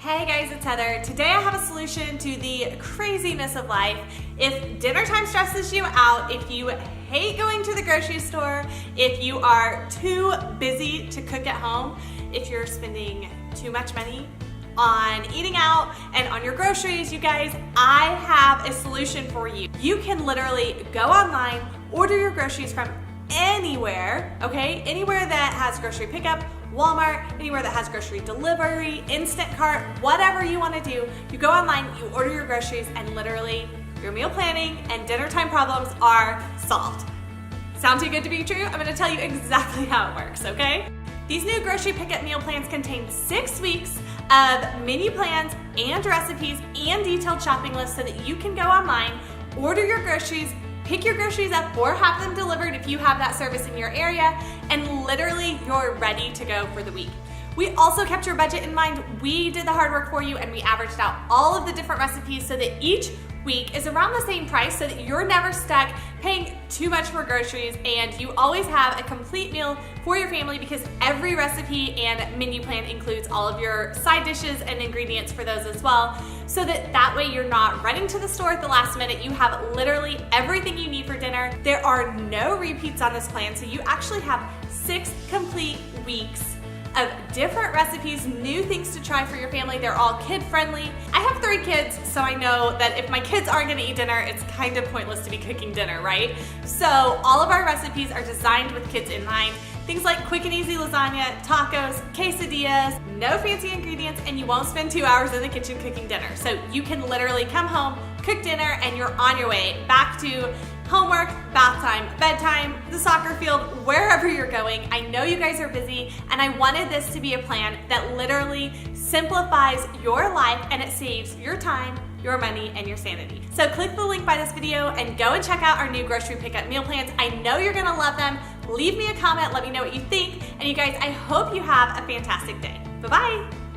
Hey guys, it's Heather. Today I have a solution to the craziness of life. If dinner time stresses you out, if you hate going to the grocery store, if you are too busy to cook at home, if you're spending too much money on eating out and on your groceries, you guys, I have a solution for you. You can literally go online, order your groceries from anywhere, okay? Anywhere that has grocery pickup, Walmart, anywhere that has grocery delivery, Instacart, whatever you want to do, you go online, you order your groceries, and literally your meal planning and dinner time problems are solved. Sound too good to be true? I'm going to tell you exactly how it works, okay? These new grocery pickup meal plans contain 6 weeks of menu plans and recipes and detailed shopping lists so that you can go online, order your groceries, pick your groceries up or have them delivered if you have that service in your area, and literally you're ready to go for the week. We also kept your budget in mind. We did the hard work for you and we averaged out all of the different recipes so that each week is around the same price so that you're never stuck paying too much for groceries, and you always have a complete meal for your family because every recipe and menu plan includes all of your side dishes and ingredients for those as well, so that way you're not running to the store at the last minute. You have literally everything you need for dinner. There are no repeats on this plan, so you actually have 6 complete weeks of different recipes, new things to try for your family. They're all kid-friendly. I have 3 kids, so I know that if my kids aren't gonna eat dinner, it's kind of pointless to be cooking dinner, right? So all of our recipes are designed with kids in mind. Things like quick and easy lasagna, tacos, quesadillas, no fancy ingredients, and you won't spend 2 hours in the kitchen cooking dinner. So you can literally come home, cook dinner, and you're on your way back to homework, bath time, bedtime, the soccer field, wherever you're going. I know you guys are busy, and I wanted this to be a plan that literally simplifies your life and it saves your time, your money, and your sanity. So click the link by this video and go and check out our new grocery pickup meal plans. I know you're gonna love them. Leave me a comment, let me know what you think, and you guys, I hope you have a fantastic day. Bye-bye.